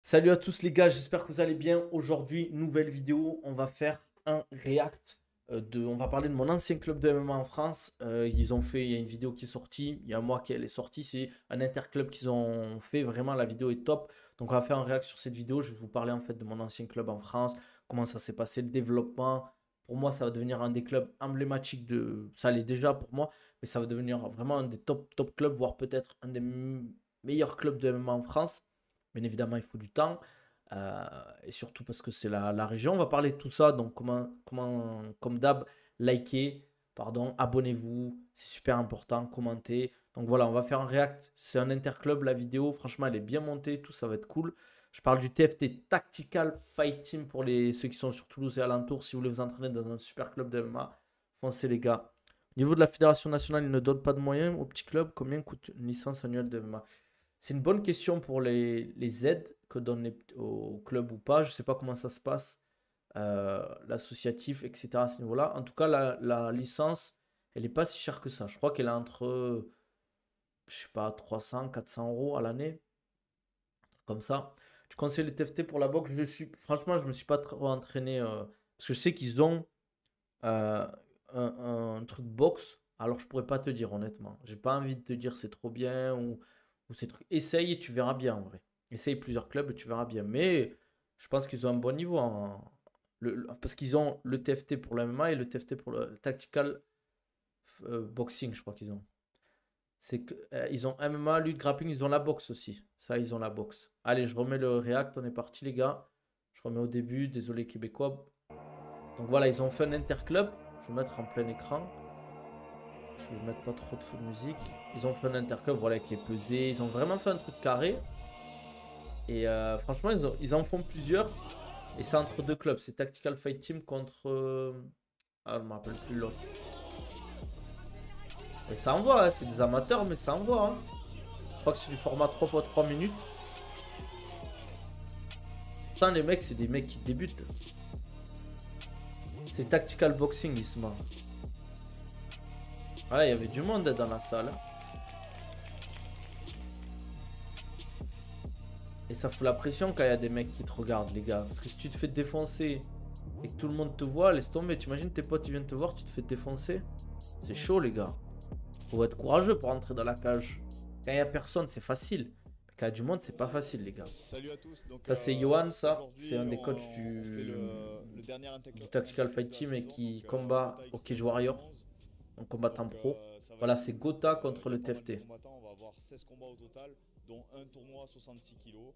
Salut à tous les gars, j'espère que vous allez bien. Aujourd'hui, nouvelle vidéo, on va faire un react on va parler de mon ancien club de MMA en France. Il y a une vidéo qui est sortie, il y a un mois qu'elle est sortie, c'est un interclub qu'ils ont fait, vraiment la vidéo est top. Donc on va faire un react sur cette vidéo, je vais vous parler en fait de mon ancien club en France, comment ça s'est passé, le développement. Pour moi, ça va devenir un des clubs emblématiques ça l'est déjà pour moi, mais ça va devenir vraiment un des top clubs, voire peut-être un des meilleurs clubs de MMA en France. Bien évidemment, il faut du temps. Et surtout parce que c'est la région. On va parler de tout ça. Donc, comme d'hab, likez, pardon, abonnez-vous. C'est super important. Commentez. Donc voilà, on va faire un react. C'est un interclub, la vidéo. Franchement, elle est bien montée. Tout ça va être cool. Je parle du TFT Tactical Fight Team pour ceux qui sont sur Toulouse et alentours. Si vous voulez vous entraîner dans un super club de MMA, foncez les gars. Au niveau de la fédération nationale, ils ne donnent pas de moyens aux petits clubs. Combien coûte une licence annuelle de MMA? C'est une bonne question pour les aides que donnent au club ou pas. Je ne sais pas comment ça se passe, l'associatif, etc. à ce niveau-là. En tout cas, la licence, elle n'est pas si chère que ça. Je crois qu'elle est entre, je sais pas, 300, 400 euros à l'année, comme ça. Tu conseilles le TFT pour la boxe? Franchement, je ne me suis pas trop entraîné parce que je sais qu'ils ont euh, un truc boxe. Alors, je pourrais pas te dire honnêtement. J'ai pas envie de te dire c'est trop bien ou ces trucs. Essaye et tu verras bien en vrai. Essaye plusieurs clubs et tu verras bien. Mais je pense qu'ils ont un bon niveau parce qu'ils ont le TFT pour le MMA et le TFT pour le Tactical Boxing, je crois qu'ils ont. C'est que ils ont MMA, lutte, grappling, ils ont la boxe aussi. Ça, ils ont la boxe. Allez, je remets le React, on est parti les gars. Je remets au début, désolé québécois. Donc voilà, ils ont fait un interclub. Je vais mettre en plein écran. Je vais mettre pas trop de feu de musique. Ils ont fait un interclub, voilà, qui est pesé. Ils ont vraiment fait un truc carré. Et franchement, ils en font plusieurs. Et c'est entre deux clubs. C'est Tactical Fight Team contre. Ah, je me rappelle plus l'autre. Et ça envoie, hein. C'est des amateurs, mais ça envoie, hein. Je crois que c'est du format 3 x 3 minutes. Putain, les mecs, c'est des mecs qui débutent. C'est Tactical Boxing, Isma. Voilà, il y avait du monde dans la salle. Et ça fout la pression quand il y a des mecs qui te regardent, les gars. Parce que si tu te fais défoncer et que tout le monde te voit, laisse tomber. T'imagines tes potes, ils viennent te voir, tu te fais défoncer. C'est chaud, les gars. Faut être courageux pour entrer dans la cage. Quand il n'y a personne, c'est facile. Mais quand il y a du monde, c'est pas facile, les gars. Salut à tous. Ça, c'est Johan, ça. C'est Aujourd'hui un des coachs on fait le dernier du Interclub Tactical Fight Fight Team de la Team et saison, qui donc combat Gotha au X Cage Team Warrior, 2011. en combattant pro. Ça va Voilà, être c'est cool. Gotha contre Il y a le pas mal de TFT. combattants. On va avoir 16 combats au total, dont un tournoi 66 kilos.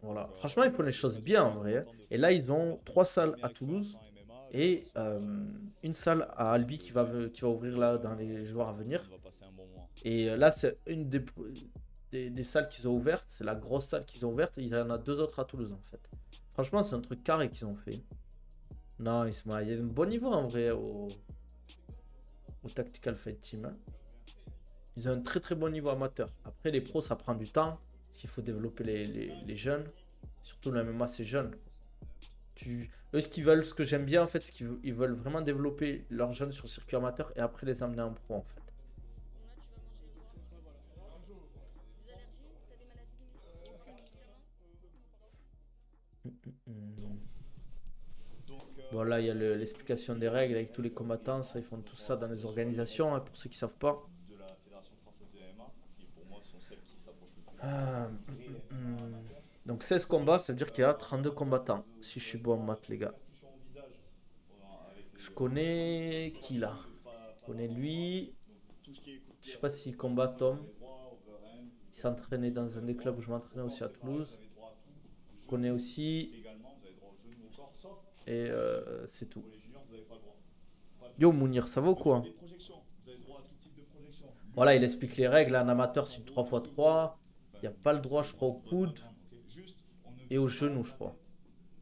Donc Voilà. Franchement, ils ça font va les être choses l'occasion bien, pour en les vrai, hein. combattants de Et faire là, ils ont leur 3 salles première à expérience Toulouse en MMA de et façon une salle à Albi classique qui va ouvrir là dans les jours à tout le monde venir. va passer un bon moment. Et là, c'est une des salles qu'ils ont ouvertes. C'est la grosse salle qu'ils ont ouverte. Il y en a 2 autres à Toulouse, en fait. Franchement, c'est un truc carré qu'ils ont fait. Non, il y a un bon niveau, en vrai, au Tactical Fight Team, hein. Ils ont un très très bon niveau amateur. Après, les pros, ça prend du temps. Parce qu'il faut développer les jeunes. Surtout le MMA, c'est jeune. Eux, ce qu'ils veulent, ce que j'aime bien, en fait, c'est qu'ils veulent vraiment développer leurs jeunes sur le circuit amateur et après les amener en pro, en fait. Hmm. Donc Bon, là, il y a c'est une l'explication des compétition règles avec tous les qui combattants. Ça, ils est font en tout ça accord dans les avec les organisations, hein, règles pour ceux qui ne savent pas. de la Fédération française de MMA, qui pour moi sont celles qui s'approchent le plus Ah, du vrai MMA amateur. Donc 16 combats, ça veut dire qu'il y a 32 combattants. Si je suis bon en maths, les gars. Percussion au visage avec Je des connais qui là? de Je pas connais d'avant-bras. lui. Donc tout ce qui est coup de Je pied sais avec pas des s'il coups combat droits, Tom. pied droit, overhand, Il cross, s'entraînait dans un des clubs droit. où je m'entraînais Au aussi à corps c'est pareil, vous Toulouse. avez droit à tout. Je connais Genou aussi. également, vous avez droit au genou au corps, sauf Et pour les juniors. c'est tout. Pour les juniors, vous n'avez pas le droit. Pas Yo de... Mounir, ça va ou Au niveau quoi? des projections, vous avez droit à tout type de projection. Voilà, Lutte, il explique les judo, règles. Un amateur, c'est sambo, une 3 ce x que vous voulez. 3. Enfin, Il n'y a pas le droit, si je vous crois, êtes au entouré de coude maltraitants, ok. Juste, on ne et au vise pas genou, je la crois. tête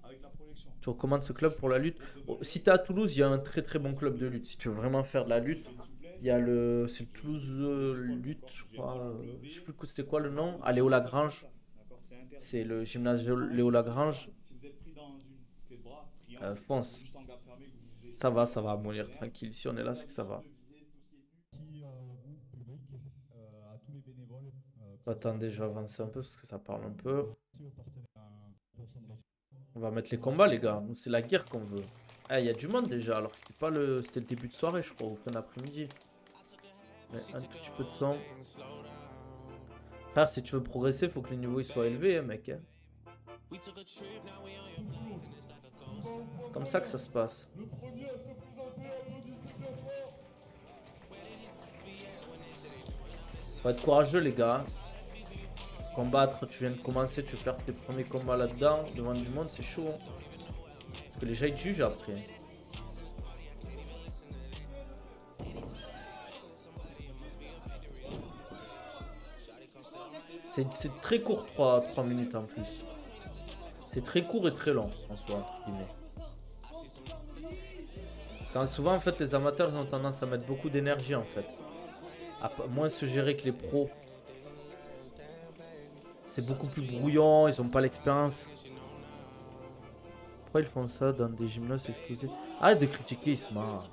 avec la projection. Tu recommandes ce club Ensuite, pour la lutte? pose de Oh, dos si levé. tu es à Toulouse, il y a un très très bon Position club de souple. lutte. Si tu veux vraiment faire de la lutte, J'ai une il y a souplesse. c'est le J'ai Toulouse les épaules, Lutte, d'accord. je J'ai crois. talon Je sais levé. plus c'était quoi le nom. À Posez Léo pas la main comme Lagrange. ça. D'accord, c'est interdit. C'est le gymnase Pareil Léo pour le Lagrange. stand. Si vous êtes pris dans une clé de bras, triangle, ou Fonce. juste en garde fermée, que vous voulez Ça sortir va, mourir derrière, tranquille. Si on est là, c'est que ça va. merci vous, public, à tous les bénévoles, que ce soit Attendez, des je vais avancer un peu parce que ça parle un peu. On va mettre les combats, les gars. Nous, c'est la guerre qu'on veut. Ah, il y a du monde déjà. Alors, c'était pas le... C'était le début de soirée, je crois, ou fin d'après-midi. Mais un tout petit peu de son. Frère, si tu veux progresser, faut que le niveau il soit élevé, hein, mec. Hein. Comme ça que ça se passe. Faut être courageux, les gars. Combattre, tu viens de commencer, tu veux faire tes premiers combats là-dedans, devant du monde, c'est chaud. Hein. Parce que les gens ils te jugent après. C'est très court, 3 minutes en plus. C'est très court et très long, en soi, entre guillemets. Quand souvent, en fait, les amateurs ils ont tendance à mettre beaucoup d'énergie, en fait. À moins se gérer que les pros. C'est beaucoup plus brouillon, ils ont pas l'expérience. Pourquoi ils font ça dans des gymnases exposés? Arrête de critiquer Isma.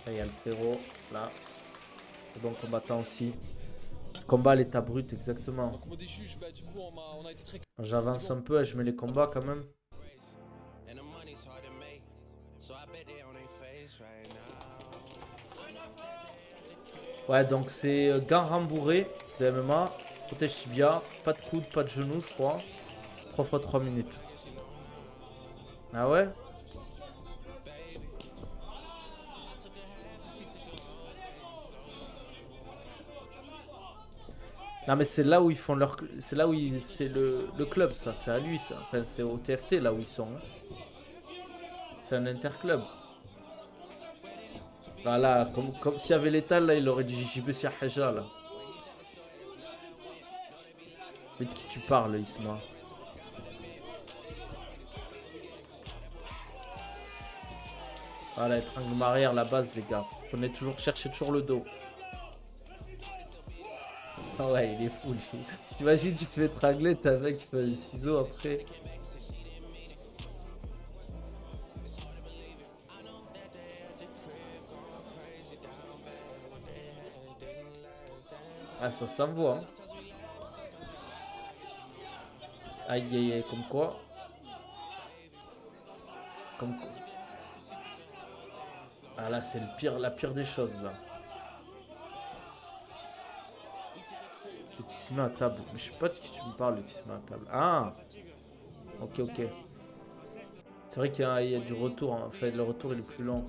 Là, il y a le frérot, là. C'est bon combattant aussi. Combat à l'état brut, exactement. J'avance un peu et je mets les combats quand même. Ouais, donc c'est gants rembourrés de MMA, protège tibia, pas de coude, pas de genou, je crois. 3 fois 3 minutes. Ah ouais? Non mais c'est là où ils font leur... C'est là où ils... C'est le club ça, c'est à lui ça. Enfin c'est au TFT là où ils sont. C'est un interclub. Voilà, comme s'il y avait l'état là, il aurait dit JBC Haja là. Mais de qui tu parles Isma? Voilà, étrangle arrière, la base les gars. Prenez toujours, cherchez toujours le dos. Ah ouais, il est fou. T'imagines, tu te fais étrangler, t'as un mec qui fait un ciseau après. Ah, ça s'envoie. Hein. Aïe, aïe, aïe, comme quoi. Comme quoi. Ah là, c'est le pire, la pire des choses là. Le Tisma à table. Mais je sais pas de qui tu me parles, le Tisma à table. Ah! Ok, ok. C'est vrai qu'il y a du retour. En fait, le retour il est plus long.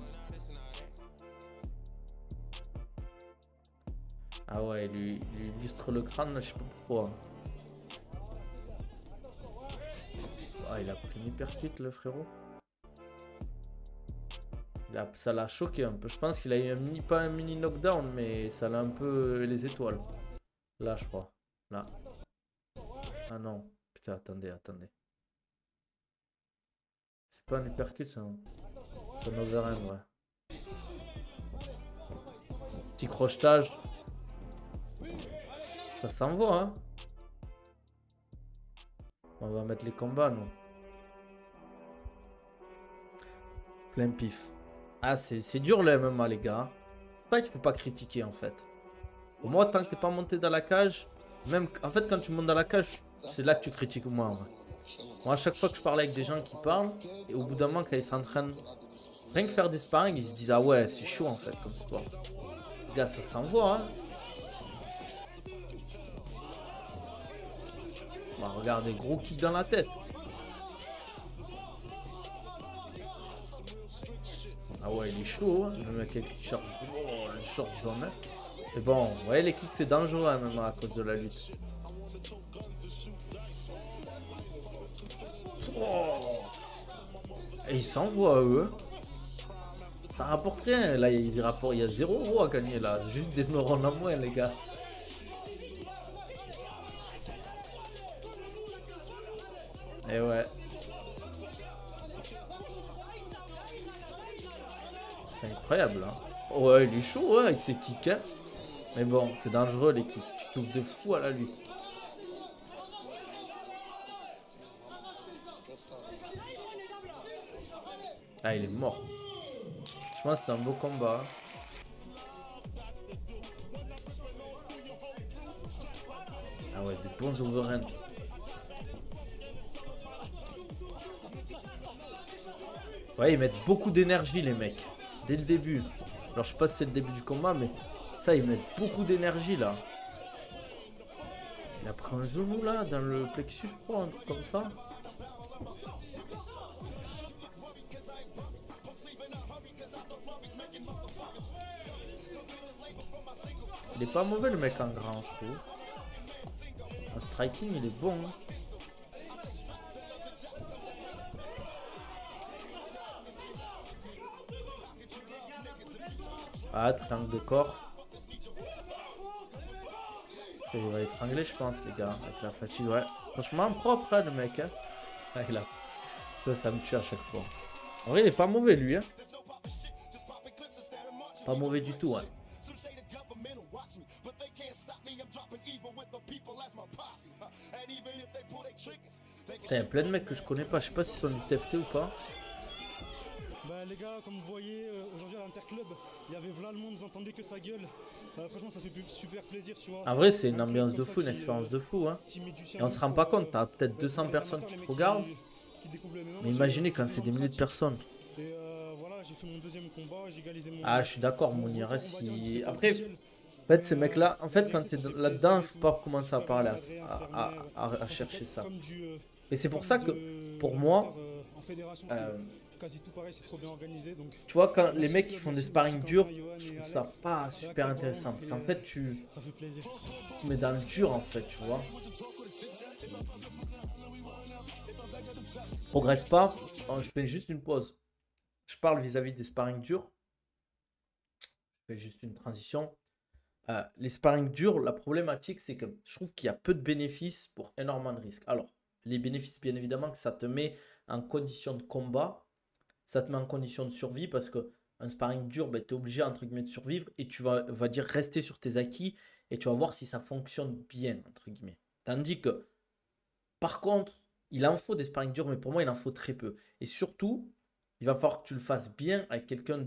Ah ouais, il lui illustre le crâne, je sais pas pourquoi. Ah, il a pris une hypercute, le frérot. Ça l'a choqué un peu. Je pense qu'il a eu un mini, pas un mini knockdown, mais ça l'a un peu les étoiles. Là, je crois. Là. Ah non. Putain, attendez, attendez. C'est pas un uppercut, c'est un overhand, ouais. Petit crochetage. Ça s'envoie, hein. On va mettre les combats, nous. Plein pif. Ah, c'est dur le MMA, les gars. C'est ça qu'il faut pas critiquer, en fait. Au moins, tant que t'es pas monté dans la cage, même en fait, quand tu montes dans la cage, c'est là que tu critiques moi. En vrai. Moi, à chaque fois que je parle avec des gens qui parlent, et au bout d'un moment, quand ils s'entraînent, rien que faire des sparring, ils se disent ah ouais, c'est chaud en fait comme sport. Les gars, ça s'envoie, hein. Bah, regardez, gros kick dans la tête. Ah ouais, il est chaud, hein. Le mec qui charge. Oh, le short jaune. Hein. Mais bon, vous voyez, les kicks, c'est dangereux hein, même à cause de la lutte. Oh. Et ils s'envoient eux. Ça rapporte rien. Là, il y a 0 € à gagner là. Juste des neurones en moins, les gars. Et ouais. C'est incroyable. Hein. Oh, ouais, il est chaud ouais, avec ses kicks. Hein. Mais bon, c'est dangereux les kicks. Tu t'ouvres de fou à la lutte. Ah, il est mort. Je pense que c'est un beau combat. Ah ouais, des bons overhands. Ouais, ils mettent beaucoup d'énergie, les mecs. Dès le début. Alors, je sais pas si c'est le début du combat, mais ça, ils mettent beaucoup d'énergie, là. Il a pris un genou, là, dans le plexus, je crois, un truc comme ça. Il est pas mauvais, le mec, en grand, je trouve. En striking, il est bon. Hein. Ah, triangle de corps. Il va étrangler, je pense, les gars, avec la fatigue. Ouais, franchement, propre, hein, le mec. Hein. Ah, il a... ça me tue à chaque fois. En vrai, il est pas mauvais, lui. Hein. Pas mauvais du tout, ouais. Il y a plein de mecs que je connais pas. Je sais pas s'ils sont du TFT ou pas. Bah les gars, comme vous voyez, aujourd'hui à l'Interclub, il y avait là le monde, vous entendez que sa gueule. Franchement, ça fait super plaisir, tu vois. En vrai, c'est une ambiance de fou, une expérience de fou. Hein. Et on se rend pas compte, t'as peut-être 200 personnes qui te regardent. Mais imaginez quand c'est des milliers de personnes. Et voilà, j'ai fait mon deuxième combat, j'ai égalisé mon... Ah, je suis d'accord, Mounir. Si... Après, en fait, ces mecs-là, en fait, quand t'es là-dedans, il faut pas commencer à parler, à chercher ça. Mais c'est pour ça que, pour moi, quasi tout pareil, c'est trop bien organisé. Donc, tu vois, quand les mecs qui font des sparring durs, je trouve ça pas super intéressant. Parce qu'en fait, tu mets dans le dur, en fait, tu vois. Progresse pas. Je fais juste une pause. Je parle vis-à-vis des sparring durs. Je fais juste une transition. Les sparring durs, la problématique, c'est que je trouve qu'il y a peu de bénéfices pour énormément de risques. Alors, les bénéfices, bien évidemment, que ça te met en condition de combat. Ça te met en condition de survie parce que un sparring dur, ben, tu es obligé entre guillemets de survivre et tu vas dire rester sur tes acquis et tu vas voir si ça fonctionne bien entre guillemets. Tandis que par contre, il en faut des sparring durs, mais pour moi il en faut très peu. Et surtout, il va falloir que tu le fasses bien avec quelqu'un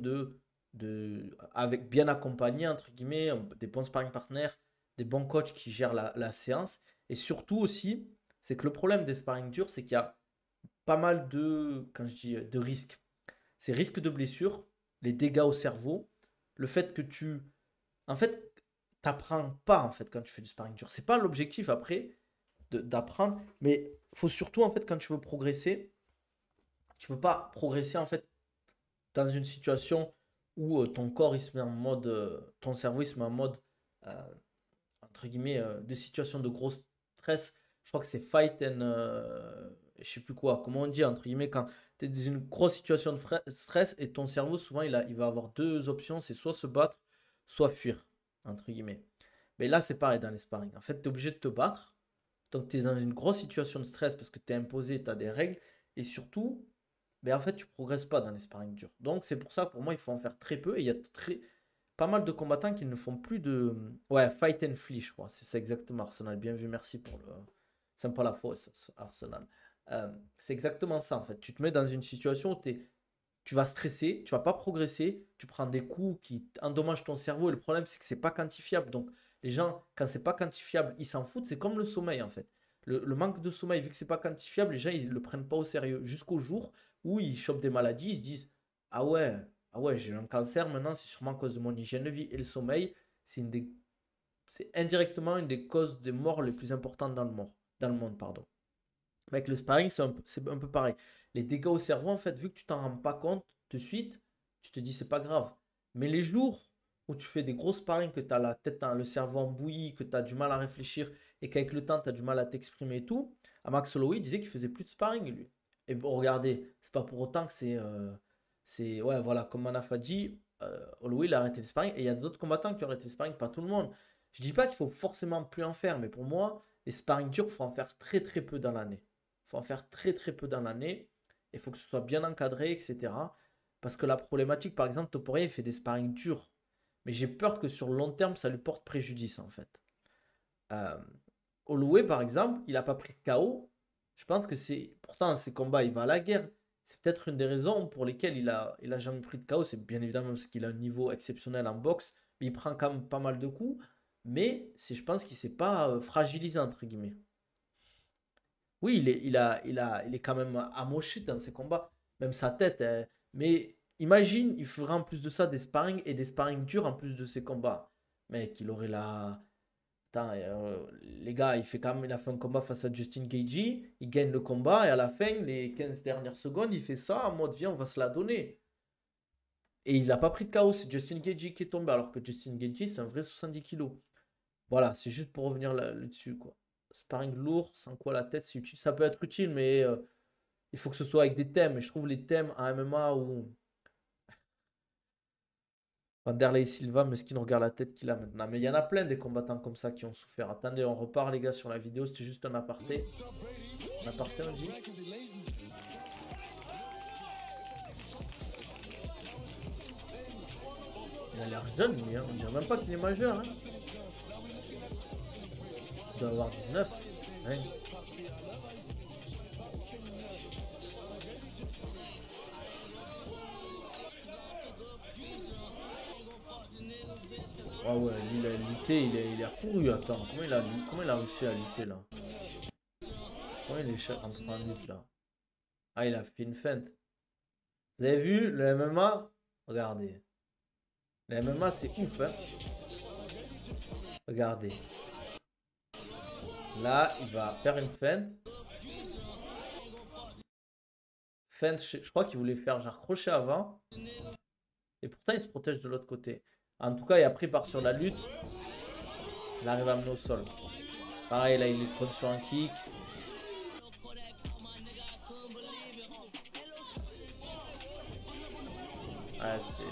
avec bien accompagné entre guillemets, des bons sparring partners, des bons coachs qui gèrent la séance. Et surtout aussi, c'est que le problème des sparring durs, c'est qu'il y a pas mal quand je dis de risques. C'est risque de blessure, les dégâts au cerveau, le fait que en fait, t'apprends pas en fait quand tu fais du sparring dur. C'est pas l'objectif après d'apprendre, mais il faut surtout en fait quand tu veux progresser, tu peux pas progresser en fait dans une situation où ton corps il se met en mode, ton cerveau il se met en mode entre guillemets de situation de gros stress. Je crois que c'est fight and je sais plus quoi, comment on dit entre guillemets quand tu es dans une grosse situation de stress et ton cerveau souvent il va avoir deux options, c'est soit se battre, soit fuir entre guillemets. Mais là c'est pareil dans les sparring. En fait, tu es obligé de te battre. Donc tu es dans une grosse situation de stress parce que tu es imposé, tu as des règles et surtout en fait tu progresses pas dans les sparring durs. Donc c'est pour ça pour moi il faut en faire très peu et il y a pas mal de combattants qui ne font plus de fight and flee, je crois. C'est ça exactement, Arsenal. Bien vu, merci pour le sympa la fausse, Arsenal. C'est exactement ça en fait. Tu te mets dans une situation où tu vas stresser, tu vas pas progresser, tu prends des coups qui endommagent ton cerveau et le problème c'est que c'est pas quantifiable. Donc les gens, quand c'est pas quantifiable, ils s'en foutent. C'est comme le sommeil en fait. Le manque de sommeil, vu que c'est pas quantifiable, les gens ils le prennent pas au sérieux jusqu'au jour où ils chopent des maladies, ils se disent ah ouais, j'ai eu un cancer maintenant, c'est sûrement à cause de mon hygiène de vie. Et le sommeil, c'est indirectement une des causes des morts les plus importantes dans le monde, pardon. Avec le sparring, c'est un peu pareil. Les dégâts au cerveau, en fait, vu que tu t'en rends pas compte de suite, tu te dis c'est pas grave. Mais les jours où tu fais des gros sparring, que tu as la tête, le cerveau en bouillie, que tu as du mal à réfléchir et qu'avec le temps, tu as du mal à t'exprimer et tout, à Max Holloway, il disait qu'il faisait plus de sparring, lui. Et bon, regardez, c'est pas pour autant que ouais, voilà, comme Manaf a dit, Holloway, il a arrêté le sparring et il y a d'autres combattants qui ont arrêté le sparring, pas tout le monde. Je dis pas qu'il faut forcément plus en faire, mais pour moi, les sparring durs, il faut en faire très très peu dans l'année. Il faut en faire très très peu dans l'année. Il faut que ce soit bien encadré, etc. Parce que la problématique, par exemple, Topuria, il fait des sparring durs. Mais j'ai peur que sur le long terme, ça lui porte préjudice, en fait. Holloway, par exemple, il n'a pas pris de KO. Je pense que pourtant, ses combats, il va à la guerre. c'est peut-être une des raisons pour lesquelles il a jamais pris de KO. C'est bien évidemment parce qu'il a un niveau exceptionnel en boxe, mais il prend quand même pas mal de coups. Mais je pense qu'il s'est pas fragilisé, entre guillemets. Oui, il est quand même amoché dans ses combats, même sa tête. Mais imagine, il ferait en plus de ça des sparring et des sparring durs en plus de ses combats. Mec, il aurait la. Attends, les gars, il a fait un combat face à Justin Gaethje, il gagne le combat et à la fin, les 15 dernières secondes, il fait ça en mode viens, on va se la donner. Et il n'a pas pris de KO, c'est Justin Gaethje qui est tombé, alors que Justin Gaethje, c'est un vrai 70 kilos. Voilà, c'est juste pour revenir là-dessus, quoi. Sparring lourd, sans quoi la tête, c'est utile. Ça peut être utile, mais il faut que ce soit avec des thèmes. Et je trouve les thèmes à MMA où Vanderlei Silva, mesquine, regarde la tête qu'il a maintenant. Mais il y en a plein des combattants comme ça qui ont souffert. Attendez, on repart les gars sur la vidéo. C'était juste un aparté. Un aparté, on dit. Il a l'air jeune, lui. Hein. On dirait même pas qu'il est majeur. Hein. Il doit avoir 19. Ouais. Ah ouais, lui, il a lutté, il a couru. Attends, comment il a réussi à lutter là? Comment il est en 3 minutes là? Ah, il a fait une feinte. Vous avez vu le MMA? Regardez. Le MMA, c'est ouf, hein? Regardez. Là, il va faire une feinte. Feinte, je crois qu'il voulait faire genre crochet avant. Et pourtant, il se protège de l'autre côté. En tout cas, et après, il part sur la lutte. Il arrive à mener au sol. Pareil, là, il est contre sur un kick. Ouais, c'est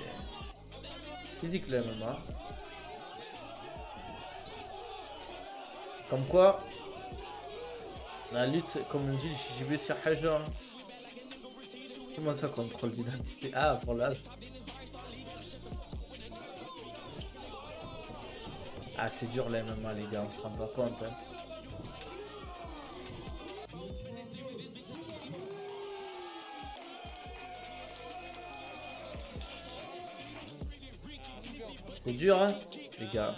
physique le MMA. Comme quoi, la lutte, comme on dit, le JJB, c'est Haja. Hein. Comment ça, contrôle d'identité? Ah, pour l'âge. Ah, c'est dur les MMA, les gars, on se rend pas compte. Hein. C'est dur, hein, les gars.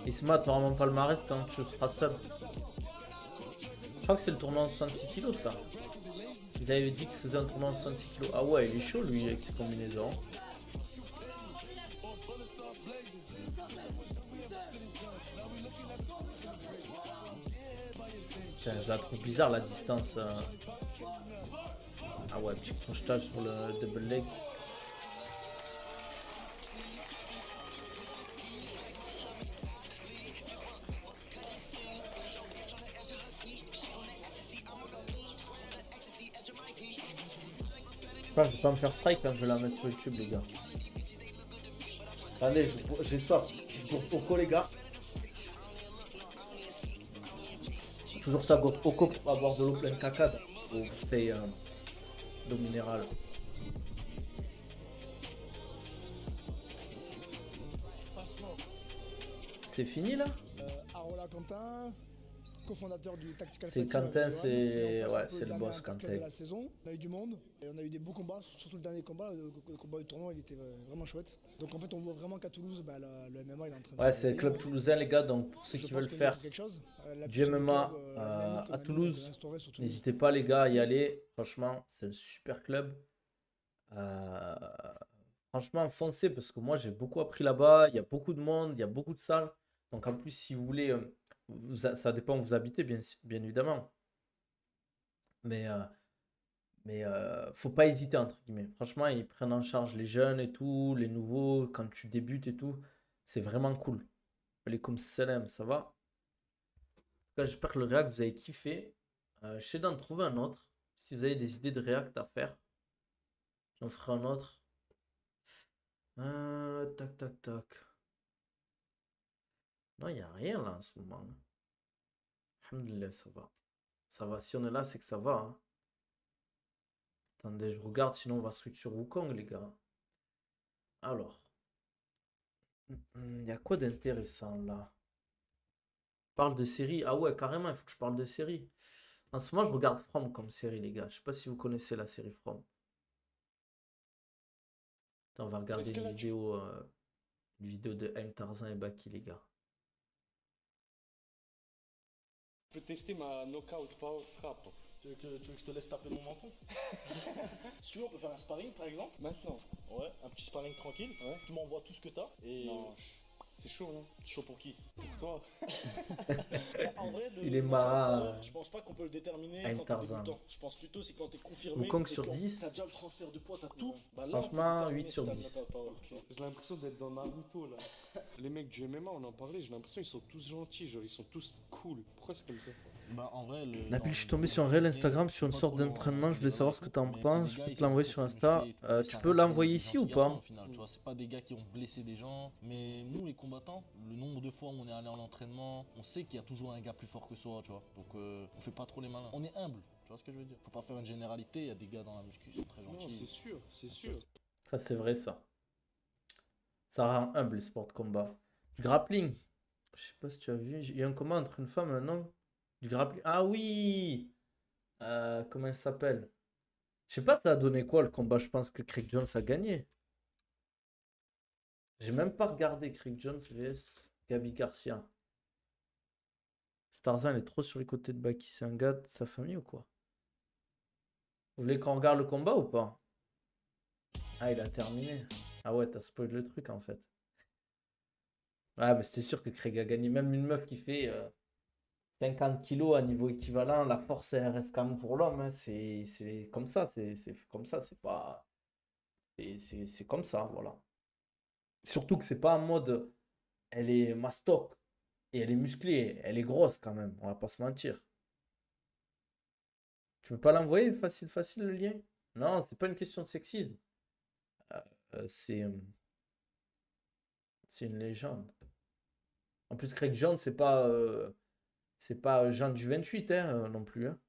Isma, t'auras mon palmarès quand tu feras sub. Je crois que c'est le tournoi en 66 kilos, ça. Ils avaient dit qu'il faisait un tournoi en 66 kilos. Ah ouais, il est chaud, lui, avec ses combinaisons. Putain, je la trouve bizarre, la distance. Ah ouais, petit crochetage sur le double leg. Je vais pas me faire strike quand je vais la mettre sur YouTube, les gars. Allez, j'ai soif. Pour Oko, les gars. Toujours ça, gourde Oko pour avoir de l'eau pleine caca. Ou bouteille d'eau minérale. C'est fini là? Arola Quentin, cofondateur du Tactical C'est Fighting Quentin, One. c'est Et on passe ouais, un peu c'est le dernier boss interclub Quentin. de la saison. On a eu du monde et on a eu des beaux combats, surtout le dernier combat, le combat du tournoi, il était vraiment chouette. Donc en fait, on voit vraiment qu'à Toulouse, bah, le MMA il est en train de Ouais, se c'est le réveiller. club toulousain, les gars. Donc pour ceux Je qui pense veulent qu'il y a faire quelque chose. La du culture du MMA club, la dynamique qu'on à a mis, on veut Toulouse, l'instaurer sur Toulouse. n'hésitez pas, les gars, à y aller. Franchement, c'est un super club. Euh, Franchement, foncez parce que moi, j'ai beaucoup appris là-bas. Il y a beaucoup de monde, il y a beaucoup de salles. Donc en plus, si vous voulez, ça dépend où vous habitez, bien évidemment. Mais faut pas hésiter, entre guillemets. Franchement, ils prennent en charge les jeunes et tout, les nouveaux, quand tu débutes et tout. C'est vraiment cool. Comme salam, ça va? En tout cas, j'espère que le React, vous avez kiffé. J'essaie d'en trouver un autre. Si vous avez des idées de React à faire, j'en ferai un autre. Tac, tac, tac. Non, il n'y a rien là en ce moment. Alhamdoulilah, ça va. Ça va. Si on est là, c'est que ça va. Hein. Attendez, je regarde, sinon on va switch sur Wukong, les gars. Alors. Il y a quoi d'intéressant là? Parle de série. Ah ouais, carrément, il faut que je parle de série. En ce moment, je regarde From comme série, les gars. Je sais pas si vous connaissez la série From. Attends, on va regarder une vidéo de M. Tarzan et Baki, les gars. Je peux tester ma knockout power frappe. Tu veux que je te laisse taper mon menton? Si tu veux, on peut faire un sparring par exemple. Maintenant. Ouais, un petit sparring tranquille. Ouais. Tu m'envoies tout ce que t'as. Et Non, c'est chaud, non? chaud pour qui? Pour toi. En vrai, Il est marin. je pense pas qu'on peut le déterminer M. quand t'es Tarzan. débutant. Je pense plutôt c'est quand t'es confirmé. Wukong et sur que 10. T'as déjà le transfert de poids, t'as tout. Bah là, Franchement, on peut 8 sur déterminer 10. si t'as le power. J'ai l'impression d'être dans Naruto là. Les mecs du MMA, on en parlait, j'ai l'impression qu'ils sont tous gentils, genre ils sont tous cool. Pourquoi c'est comme ça? Bah, en vrai, Nabil, je suis tombé sur un réel Instagram sur une sorte d'entraînement. Je voulais savoir ce que tu en penses. Je peux te l'envoyer sur Insta. Tu peux l'envoyer ici ou pas? Au final, tu vois, c'est pas des gars qui ont blessé des gens. Mais nous, les combattants, le nombre de fois où on est allé en entraînement, on sait qu'il y a toujours un gars plus fort que soi, tu vois. Donc, on fait pas trop les malins. On est humble, tu vois ce que je veux dire? Faut pas faire une généralité. Il y a des gars dans la muscu qui sont très Non, gentils. c'est sûr, c'est sûr. Ça, c'est vrai, ça. Ça rend humble les sports de combat. Du grappling. Je sais pas si tu as vu. Il y a un combat entre une femme et un homme. Du grappling. Ah oui! Comment elle s'appelle? Je sais pas ça a donné quoi le combat. Je pense que Craig Jones a gagné. J'ai même pas regardé Craig Jones vs Gabi Garcia. Starzan il est trop sur les côtés de Baki. C'est un gars de sa famille ou quoi? Vous voulez qu'on regarde le combat ou pas? Ah, il a terminé. Ah ouais, t'as spoilé le truc en fait. Ouais, mais c'était sûr que Craig a gagné. Même une meuf qui fait 50 kilos à niveau équivalent, la force elle reste quand même pour l'homme. Hein. C'est comme ça. C'est comme ça. C'est pas. C'est comme ça, voilà. Surtout que c'est pas en mode. Elle est mastoc. Et elle est musclée. Elle est grosse quand même. On va pas se mentir. Tu peux pas l'envoyer facile, facile le lien? Non, c'est pas une question de sexisme. C'est une légende. En plus, Craig Jones, c'est pas Jean du 28 hein, non plus. Hein.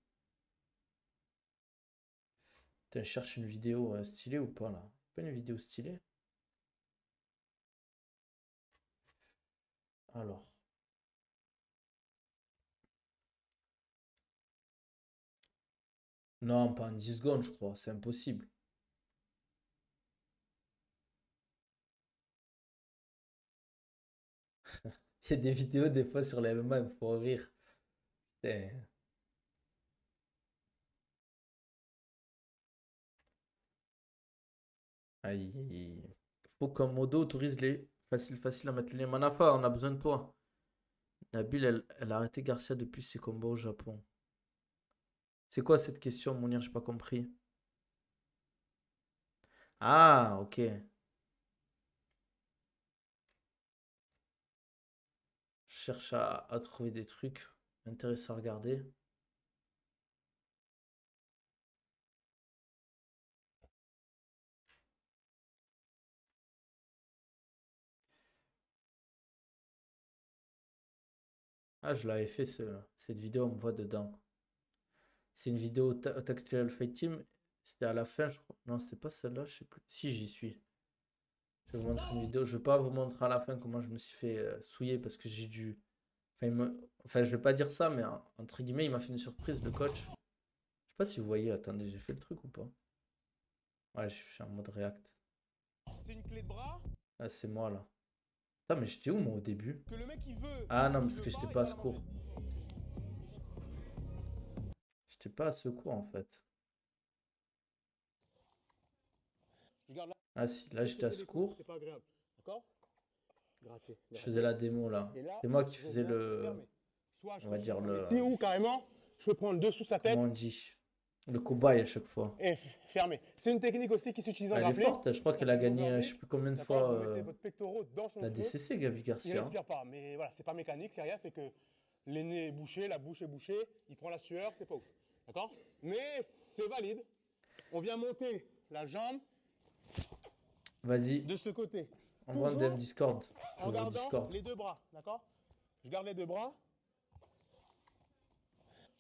Putain, je cherche une vidéo stylée ou pas là? Pas une vidéo stylée? Alors. Non, pas en 10 secondes, je crois. C'est impossible. Il y a des vidéos des fois sur les MMA, il me faut rire. Putain. Aïe. Faut qu'un modo autorise les facile à mettre le lien. Manafa, on a besoin de toi. Nabil, elle a arrêté Garcia depuis ses combats au Japon. C'est quoi cette question, Mounir? J'ai pas compris. Ah, ok. Je cherche à trouver des trucs intéressants à regarder. Ah, je l'avais fait cette vidéo, on me voit dedans. C'est une vidéo Tactical Fight Team. C'était à la fin, je crois. Non, c'était pas celle-là, je sais plus. Si, j'y suis. Je vais vous montrer une vidéo. Je vais pas vous montrer à la fin comment je me suis fait souiller parce que j'ai dû. Enfin, je vais pas dire ça, mais entre guillemets, il m'a fait une surprise, le coach. Je sais pas si vous voyez. Attendez, j'ai fait le truc ou pas? Ouais, je suis en mode react. C'est une clé de bras Ah, c'est moi là. Putain, mais j'étais où moi au début? que le mec il veut. Ah non, Il parce veut que j'étais il pas à va la secours. manger. J'étais pas à secours en fait. Je garde là. Ah si, là j'étais à secours. C'est pas agréable. D'accord? Gratter. Je faisais la démo là. Et là, C'est moi qui je faisais viens le. fermer. Soit je On va dire continue le. ici ou carrément, je peux prendre dessous sa tête Comment on dit? Le cobaye à chaque fois. et fermer. C'est une technique aussi qui s'utilise en Elle est grappling. forte, je crois qu'elle a gagné je sais plus combien de D'accord, fois vous mettez votre pectoral dans son la feu. DCC, Gabi Il Garcia. respire pas, mais voilà, c'est pas mécanique, c'est rien, c'est que le nez est bouché, la bouche est bouchée, il prend la sueur, c'est pas ouf. D'accord? Mais c'est valide. On vient monter la jambe Vas-y, de ce côté. envoie un toujours DM Discord. Je En veux au gardant Discord. les deux bras, d'accord? Je garde les deux bras.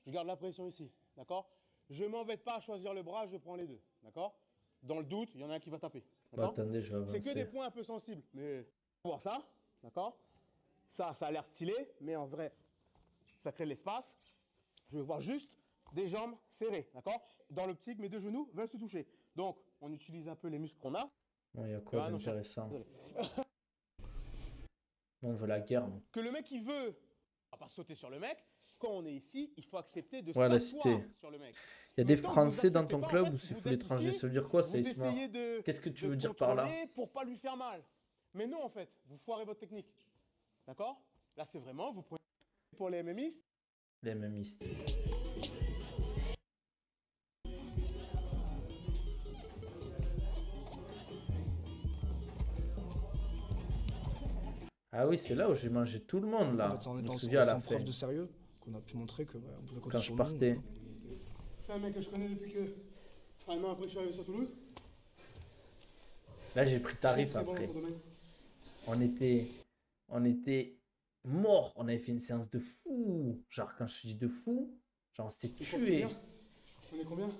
je garde la pression ici, d'accord? Je m'embête pas à choisir le bras, je prends les deux, d'accord? Dans le doute, il y en a un qui va taper. Bah, attendez, je vais C'est que des avancer. points un peu sensibles, mais on va voir ça, d'accord? Ça a l'air stylé, mais en vrai, ça crée de l'espace. Je veux voir juste des jambes serrées, d'accord? Dans l'optique, mes deux genoux veulent se toucher. Donc, on utilise un peu les muscles qu'on a. Bon, il y a quoi Ah, non, d'intéressant? désolé. On veut la guerre, nous. Que le mec, il veut, on va pas sauter sur le mec. Quand on est ici, il faut accepter de Ouais, la s'asseoir cité. sur le mec. Il y a des Mais tant que Français vous dans acceptez ton pas, en club fait, ou c'est vous fou êtes l'étranger? ici, Ça veut dire quoi, ça, Vous Isma? essayez de Qu'est-ce que tu de veux dire par là? contrôler pour pas lui faire mal. Mais non, en fait, vous foirez votre technique. D'accord? Là, c'est vraiment, vous prenez pour les MMistes. Les MMistes. Ah oui, c'est là où j'ai mangé tout le monde, là. En Je me étant souviens à la en fin. preuve de sérieux, qu'on a pu montrer que on pouvait compter Quand sur je nous, partais. quoi. C'est un mec que je connais depuis que. Un an après, je suis arrivé sur Toulouse. Là, j'ai pris tarif Très bon dans après. son domaine. On était morts. On avait fait une séance de fou. Genre, quand je dis de fou, genre, on s'était tué. On est combien?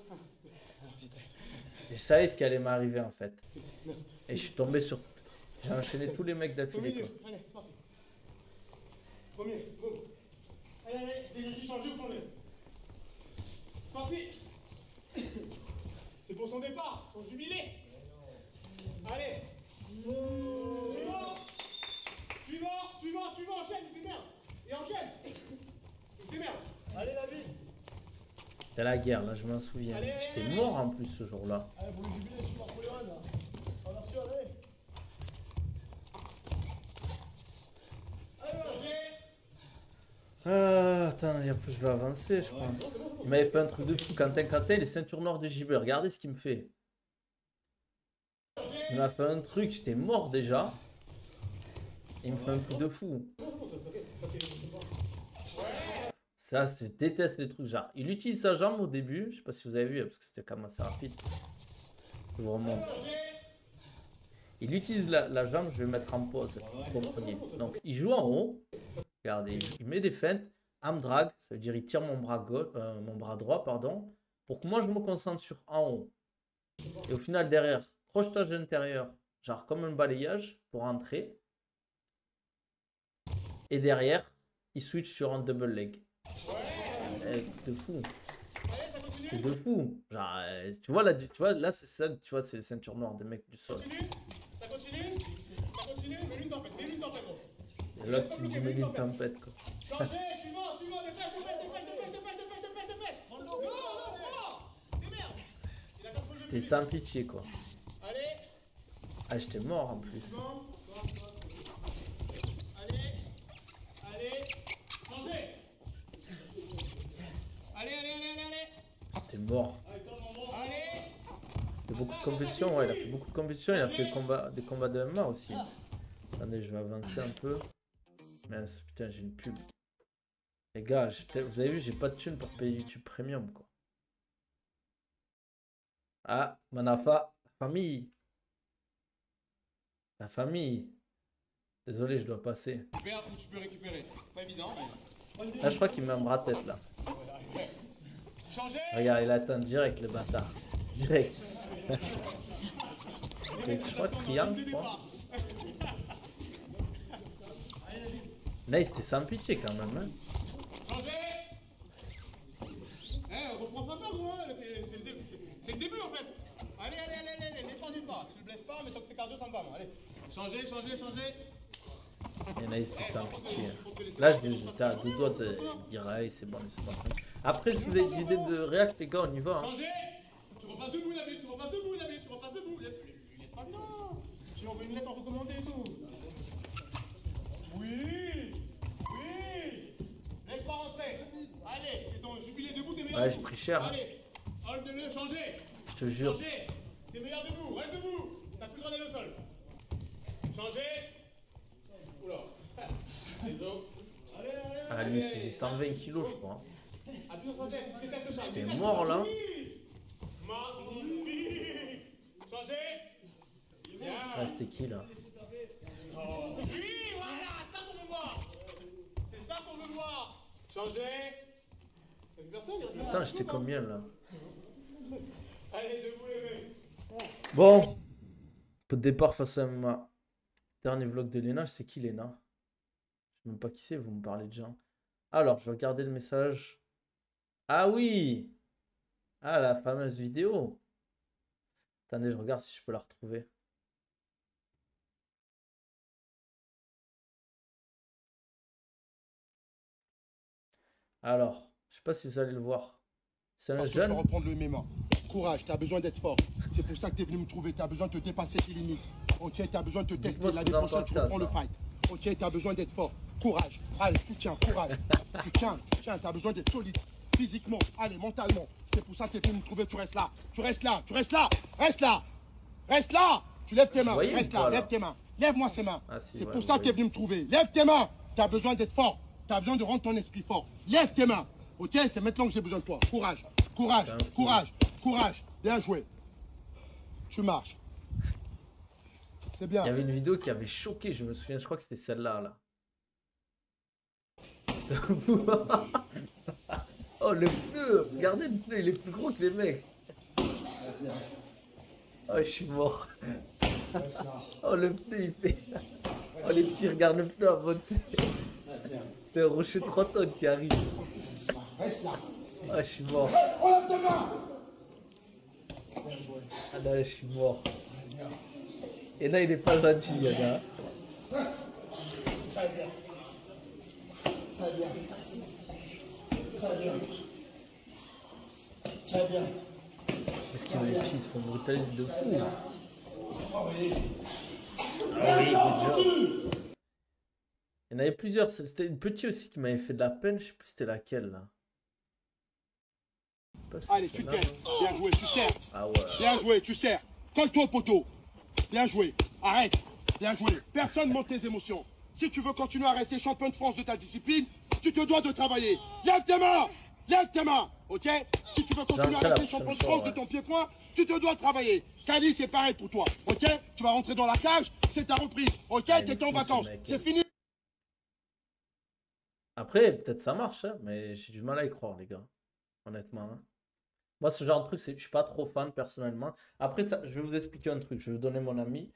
Je savais ce qui allait m'arriver, en fait. Et je suis tombé sur... J'ai enchaîné tous les mecs Au d'affilée, milieu, quoi. allez, c'est parti. Premier, go. Allez, allez, d'énergie, changez, vous changez. Parti. C'est pour son départ, son jubilé. Allez. Suivant. Suivant, suivant, suivant, enchaîne, il s'émerde. Et enchaîne. Il s'émerde. Allez, David. C'était la guerre, là, je m'en souviens. Allez, J'étais allez, mort, en plus, ce jour-là. Allez, pour le jubilé, tu pars pour les runs, là. Ah, merci, allez. Attends, je vais avancer, je pense. Il m'avait fait un truc de fou. Quentin Catel, les ceintures noires de JB. Regardez ce qu'il me fait. Il m'a fait un truc, j'étais mort déjà. Il me fait un truc de fou. Ça, je déteste les trucs. Genre, il utilise sa jambe au début. Je sais pas si vous avez vu, parce que c'était quand même assez rapide. Je vous remontre. Il utilise la jambe, je vais mettre en pause. Vous comprenez. Donc, il joue en haut. Regardez, il met des feintes. Arm drag, ça veut dire il tire mon bras droit, pardon, pour que moi je me concentre sur en haut. Et au final, derrière, crochetage intérieur, genre comme un balayage pour entrer. Et derrière, il switch sur un double leg. Truc de fou. Truc de fou. Genre, tu vois là c'est ça, tu vois, c'est les ceintures noires des mecs du sol. Ça continue, mais l'une tempête, gros. Et l'autre qui me dit mais lui une tempête, quoi. Changez, suivant, dépêche. Non, des merdes. C'était sans pitié, quoi. Allez, Ah, j'étais mort en plus. allez, changez. Allez. J'étais mort. Allez. Il a fait beaucoup de compétitions, ouais, il a fait beaucoup de compétitions, il a fait des combats de MMA aussi. Attendez, je vais avancer un peu. Mince, putain, j'ai une pub. Les gars, vous avez vu, j'ai pas de thune pour payer YouTube Premium, quoi. Ah, Manafa, famille. La famille. Désolé, je dois passer. Super, où tu peux récupérer. Pas évident, mais. Là, je crois qu'il met un bras tête, là. Changez. Regarde, il attend direct, le bâtard. Direct. Je crois triangle, je crois. Là, c'était sans pitié quand même. Hein. Changez. Reprends pas peur, gros. C'est le début en fait. Allez, n'étendis pas. Tu le blesses pas, mais tant que c'est cardio, ça me va, moi. Allez. Changez. Et là, c'était sans pitié. Là, j'étais à deux doigts de dire, allez, c'est bon, c'est bon. Après, si vous avez des idées de réact, les gars, on y va. Hein. Changez. Tu repasses debout, David. Tu repasses debout. Laisse pas non. Sinon, on veut une lettre en recommandé et tout. Oui. Laisse pas rentrer. Allez, c'est ton jubilé debout, t'es meilleur Ouais, debout. j'ai pris cher. Hein. Allez, hold-le, changez. Je te jure. Changez. T'es meilleur debout, reste debout. T'as plus gradé le sol. Changez. Oula. Les os. Allez. Ah, lui, il faisait 120 kilos, je crois. Appuie sur sa tête, détache le charme. J'étais mort là. Magnifique. Changez. Bien. Ah, c'était qui là? Oui, voilà, ça qu'on veut voir. C'est ça qu'on veut voir. Changez. Putain, j'étais combien là? Allez, debout les mecs. Bon, peu de départ face à ma dernier vlog de Léna. C'est qui Léna? Je sais même pas qui c'est, vous me parlez de gens. Alors, je vais regarder le message. Ah oui! Ah, la fameuse vidéo. Attendez, je regarde si je peux la retrouver. Alors, je sais pas si vous allez le voir. C'est un Parce que tu jeune. vas reprendre le MMA. Courage, tu as besoin d'être fort. C'est pour ça que tu es venu me trouver. Tu as besoin de te dépasser tes limites. Ok, tu as besoin de te tester. Dites-moi ce L'année que vous en prochaine, tu pensez à reprends le ça. fight. Ok, tu as besoin d'être fort. Courage. Allez, tu tiens, courage. tu tiens, tu as besoin d'être solide. Physiquement, allez, mentalement. C'est pour ça que tu es venu me trouver. Tu restes là. Tu restes là. Tu restes là. Reste là. Reste là. Tu lèves tes mains. voyez Reste ou là. pas, là Lève tes mains. Lève-moi ces mains. Ah, si, c'est ouais, pour vous ça que tu es voyez. venu me trouver. Lève tes mains. Tu as besoin d'être fort. Tu as besoin de rendre ton esprit fort. Lève tes mains. Ok, c'est maintenant que j'ai besoin de toi. Courage. Courage. C'est un coup. Courage. Courage. Bien joué. Tu marches. C'est bien. Il y avait une vidéo qui avait choqué, je me souviens, je crois que c'était celle-là. Là. C'est un fou. Oh, le pneu! Regardez le pneu, il est plus gros que les mecs. Oh, je suis mort. Oh, le pneu, il fait. Oh, les petits, regardent le pneu en mode. C'est un rocher de 3 tonnes qui arrive. Reste là. Oh, je suis mort. Enlève tes mains. Ah là, je suis mort. Et là, il est pas gentil, il y en a. Très bien. Très bien. Très bien. Très bien. Parce qu'il y a des petits, ils se font brutaliser de fou. Ah oui. Ah oui, good job. Il y en avait plusieurs. C'était une petite aussi qui m'avait fait de la peine. Je sais plus c'était laquelle là. Je sais pas si Allez, c'est tu celle-là. tiens. Bien joué, tu serres. Ah ouais. Bien joué, tu serres. Colle-toi au poteau. Bien joué. Arrête. Bien joué. Personne ne monte tes émotions. Si tu veux continuer à rester champion de France de ta discipline, tu te dois de travailler. Lève tes mains. Lève tes mains. Ok? Si tu veux continuer à J'arrête la rester champion de prochaine France fois, de ton pied-point, tu te dois de travailler. Kali, c'est pareil pour toi. Ok? Tu vas rentrer dans la cage. C'est ta reprise. Ok? Ah, il T'es est en fou, ce vacances. mec. C'est fini. Après, peut-être ça marche, hein, mais j'ai du mal à y croire, les gars. Honnêtement. Hein. Moi, ce genre de truc, je suis pas trop fan personnellement. Après, ça, je vais vous expliquer un truc. Je vais vous donner mon avis.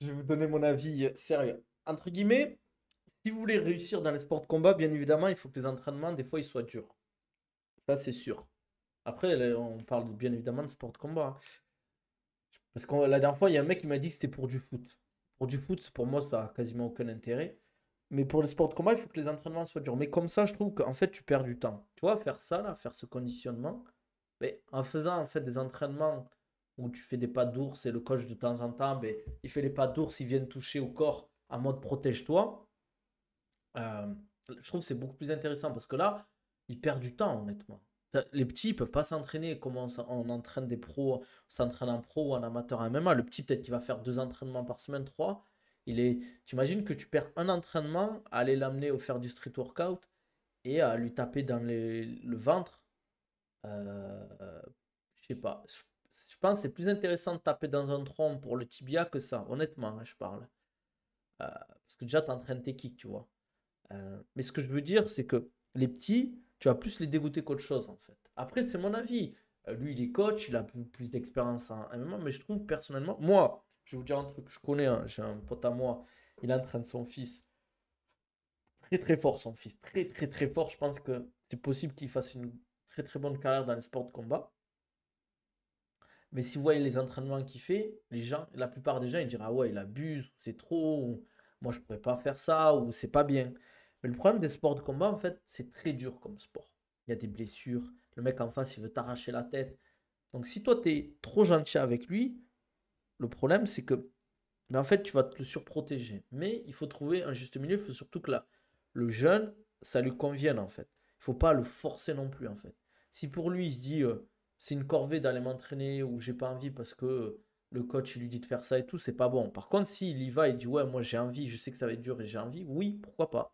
Je vais vous donner mon avis sérieux. Entre guillemets, si vous voulez réussir dans les sports de combat, bien évidemment, il faut que les entraînements, des fois, ils soient durs. Ça, c'est sûr. Après, là, on parle bien évidemment de sport de combat. Hein. Parce que la dernière fois, il y a un mec qui m'a dit que c'était pour du foot. Pour du foot, pour moi, ça n'a quasiment aucun intérêt. Mais pour les sports de combat, il faut que les entraînements soient durs. Mais comme ça, je trouve qu'en fait, tu perds du temps. Tu vois, faire ça, là, faire ce conditionnement, mais en faisant en fait des entraînements où tu fais des pas d'ours et le coach de temps en temps, ben, il fait les pas d'ours, il vient toucher au corps en mode protège-toi. Je trouve que c'est beaucoup plus intéressant parce que là, il perd du temps, honnêtement. Les petits, ils peuvent pas s'entraîner comme on entraîne des pros, on s'entraîne en pro ou en amateur en MMA. Le petit, peut-être qu'il va faire 2 entraînements par semaine, 3. T'imagines que tu perds un entraînement à aller l'amener au faire du street workout et à lui taper dans le ventre. Je sais pas. Je pense que c'est plus intéressant de taper dans un tronc pour le tibia que ça, honnêtement, hein, je parle. Parce que déjà, tu entraînes tes kicks, tu vois. Mais ce que je veux dire, c'est que les petits, tu vas plus les dégoûter qu'autre chose, en fait. Après, c'est mon avis. Lui, il est coach, il a plus d'expérience en MMA, mais je trouve personnellement, moi, je vais vous dire un truc, je connais, j'ai un pote à moi, il entraîne son fils. Très très fort, son fils. Très très très fort. Je pense que c'est possible qu'il fasse une très très bonne carrière dans les sports de combat. Mais si vous voyez les entraînements qu'il fait, la plupart des gens, ils diront, ah ouais, il abuse, ou c'est trop, ou moi je pourrais pas faire ça, ou c'est pas bien. Mais le problème des sports de combat, en fait, c'est très dur comme sport. Il y a des blessures. Le mec en face, il veut t'arracher la tête. Donc si toi, tu es trop gentil avec lui, le problème, c'est que, en fait, tu vas te le surprotéger. Mais il faut trouver un juste milieu. Il faut surtout que le jeune, ça lui convienne, en fait. Il ne faut pas le forcer non plus, en fait. Si pour lui, il se dit, c'est une corvée d'aller m'entraîner ou j'ai pas envie parce que le coach, il lui dit de faire ça et tout, c'est pas bon. Par contre, s'il y va et dit, ouais, moi j'ai envie, je sais que ça va être dur et j'ai envie, oui, pourquoi pas.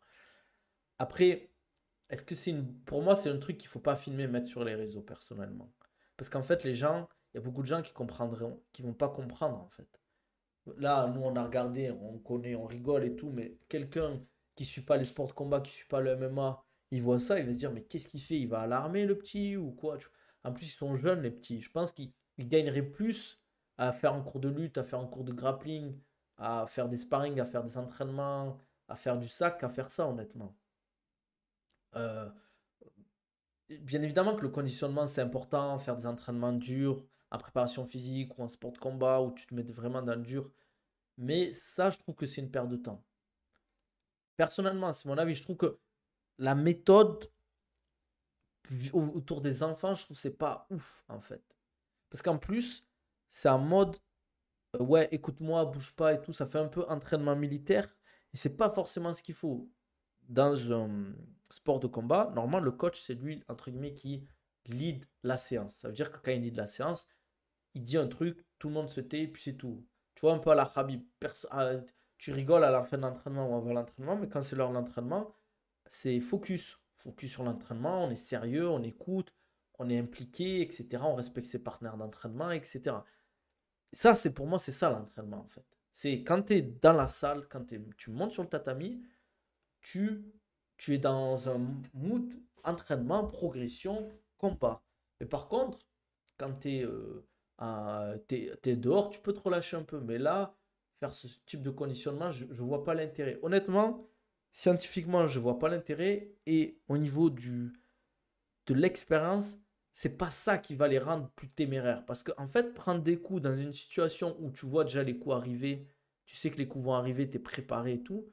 Après, est-ce que pour moi, c'est un truc qu'il ne faut pas filmer et mettre sur les réseaux, personnellement. Parce qu'en fait, les gens, il y a beaucoup de gens qui comprendront, qui vont pas comprendre, en fait. Là, nous, on a regardé, on connaît, on rigole et tout, mais quelqu'un qui ne suit pas les sports de combat, qui ne suit pas le MMA, il voit ça, il va se dire, mais qu'est-ce qu'il fait? Il va à l'armée, le petit, ou quoi? En plus, ils sont jeunes, les petits. Je pense qu'ils gagneraient plus à faire un cours de lutte, à faire un cours de grappling, à faire des sparring, à faire des entraînements, à faire du sac, qu'à faire ça, honnêtement. Euh, Bien évidemment que le conditionnement, c'est important, faire des entraînements durs, en préparation physique ou en sport de combat, où tu te mets vraiment dans le dur. Mais ça, je trouve que c'est une perte de temps. Personnellement, c'est mon avis. Je trouve que la méthode autour des enfants, je trouve que c'est pas ouf, en fait. Parce qu'en plus, c'est en mode, ouais, écoute-moi, bouge pas et tout. Ça fait un peu entraînement militaire. Et c'est pas forcément ce qu'il faut. Dans un sport de combat, normalement, le coach, c'est lui, entre guillemets, qui lead la séance. Ça veut dire que quand il lead la séance, il dit un truc, tout le monde se tait, et puis c'est tout. Tu vois, un peu à la Khabib. Tu rigoles à la fin de l'entraînement ou avant l'entraînement, mais quand c'est l'heure de l'entraînement, c'est focus. Focus sur l'entraînement, on est sérieux, on écoute, on est impliqué, etc. On respecte ses partenaires d'entraînement, etc. Ça, c'est pour moi, c'est ça l'entraînement, en fait. C'est quand tu es dans la salle, quand tu montes sur le tatami, tu es dans un mood entraînement, progression, combat. Mais par contre, quand tu es dehors, tu peux te relâcher un peu. Mais là, faire ce type de conditionnement, je ne vois pas l'intérêt. Honnêtement, scientifiquement, je ne vois pas l'intérêt. Et au niveau de l'expérience, c'est pas ça qui va les rendre plus téméraires. Parce qu'en fait, prendre des coups dans une situation où tu vois déjà les coups arriver, tu sais que les coups vont arriver, tu es préparé et tout,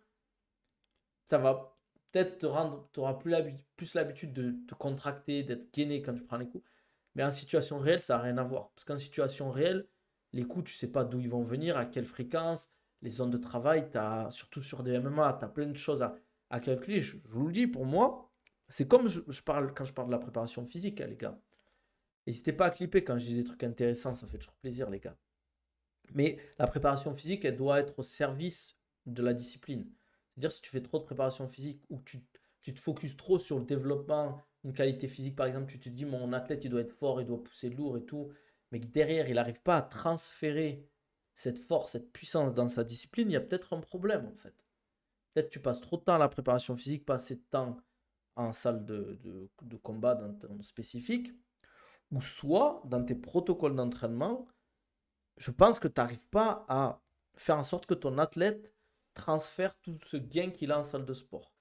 ça va peut-être te rendre, tu auras plus l'habitude de te contracter, d'être gainé quand tu prends les coups. Mais en situation réelle, ça n'a rien à voir. Parce qu'en situation réelle, les coups, tu ne sais pas d'où ils vont venir, à quelle fréquence, les zones de travail, surtout sur des MMA, tu as plein de choses à calculer. Je vous le dis, pour moi, c'est comme quand je parle de la préparation physique, hein, les gars. N'hésitez pas à clipper quand je dis des trucs intéressants, ça fait toujours plaisir, les gars. Mais la préparation physique, elle doit être au service de la discipline. C'est-à-dire, si tu fais trop de préparation physique ou que tu te focuses trop sur le développement, une qualité physique, par exemple, tu te dis, mon athlète, il doit être fort, il doit pousser lourd et tout, mais que derrière, il n'arrive pas à transférer cette force, cette puissance dans sa discipline, il y a peut-être un problème, en fait. Peut-être que tu passes trop de temps à la préparation physique, pas assez de temps en salle de combat spécifique, ou soit, dans tes protocoles d'entraînement, je pense que tu n'arrives pas à faire en sorte que ton athlète transfère tout ce gain qu'il a en salle de sport.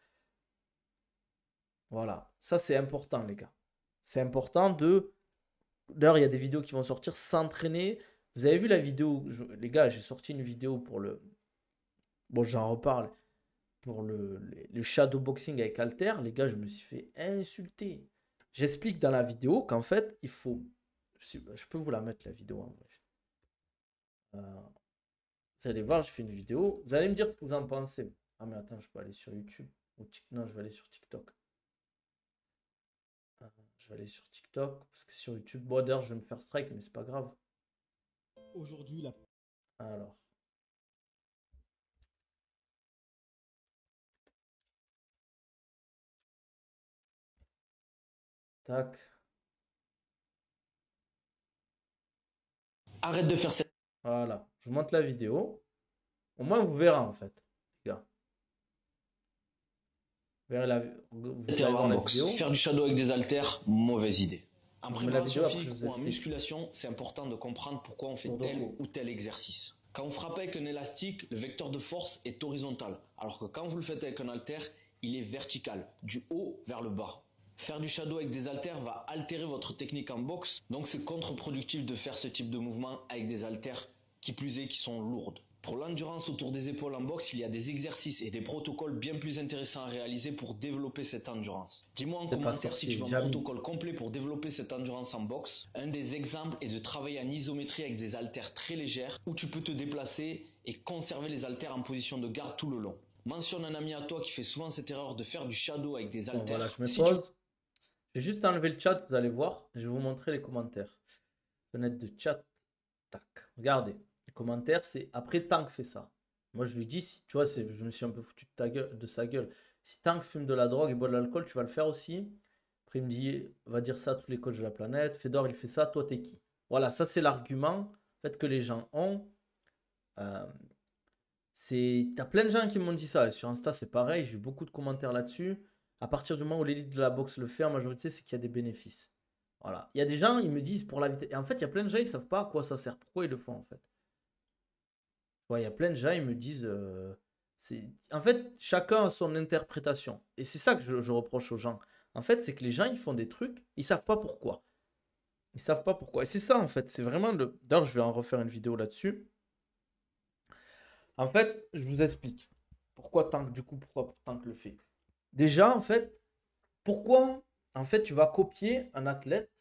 Voilà, ça c'est important, les gars. C'est important de... D'ailleurs, il y a des vidéos qui vont sortir, s'entraîner. Vous avez vu la vidéo, les gars, j'ai sorti une vidéo pour le... Bon, j'en reparle. Pour le shadowboxing avec Alter, les gars, je me suis fait insulter. J'explique dans la vidéo qu'en fait, il faut... Je peux vous la mettre, la vidéo, en vrai. Vous allez voir, je fais une vidéo. Vous allez me dire ce que vous en pensez. Ah, mais attends, je peux aller sur YouTube. Non, je vais aller sur TikTok. Je vais aller sur TikTok. Parce que sur YouTube, bon, d'ailleurs, je vais me faire strike, mais c'est pas grave. Aujourd'hui, la... Alors. Tac. Arrête de faire ça. Voilà. Je vous montre la vidéo. Au moins, vous verrez, en fait, les gars. Vous allez voir la vidéo. Faire du shadow avec des haltères, mauvaise idée. En préparation vidéo, physique ou en musculation, c'est important de comprendre pourquoi on fait tel ou tel exercice. Quand vous frappez avec un élastique, le vecteur de force est horizontal, alors que quand vous le faites avec un haltère, il est vertical, du haut vers le bas. Faire du shadow avec des haltères va altérer votre technique en boxe, donc c'est contre-productif de faire ce type de mouvement avec des haltères, qui plus est qui sont lourdes. Pour l'endurance autour des épaules en boxe, il y a des exercices et des protocoles bien plus intéressants à réaliser pour développer cette endurance. Dis-moi en commentaire si tu veux un protocole complet pour développer cette endurance en boxe. Un des exemples est de travailler en isométrie avec des haltères très légères où tu peux te déplacer et conserver les haltères en position de garde tout le long. Mentionne un ami à toi qui fait souvent cette erreur de faire du shadow avec des haltères. Voilà, je me pose. Je vais juste enlever le chat, vous allez voir. Je vais vous montrer les commentaires. Fenêtre de chat. Tac. Regardez. Les commentaires, c'est après Tank fait ça. Moi, je lui dis, si, tu vois, je me suis un peu foutu de sa gueule. Si Tank fume de la drogue et boit de l'alcool, tu vas le faire aussi. Après, il me dit, va dire ça à tous les coachs de la planète. Fedor, il fait ça, toi, t'es qui? Voilà, ça, c'est l'argument en fait, que les gens ont T'as plein de gens qui m'ont dit ça. Et sur Insta, c'est pareil. J'ai eu beaucoup de commentaires là-dessus. À partir du moment où l'élite de la boxe le fait, en majorité, c'est qu'il y a des bénéfices. Voilà. Il y a des gens, ils me disent pour la vitesse. Et en fait, il y a plein de gens, ils savent pas à quoi ça sert. Pourquoi ils le font, en fait. Ouais, il y a plein de gens, ils me disent. En fait, chacun a son interprétation. Et c'est ça que je reproche aux gens. En fait, c'est que les gens, ils font des trucs, ils savent pas pourquoi. Ils savent pas pourquoi. Et c'est ça, en fait. C'est vraiment le. D'ailleurs, je vais en refaire une vidéo là-dessus. En fait, je vous explique. Pourquoi Tank, du coup, pourquoi Tank le fait. Déjà, en fait, pourquoi, en fait, tu vas copier un athlète.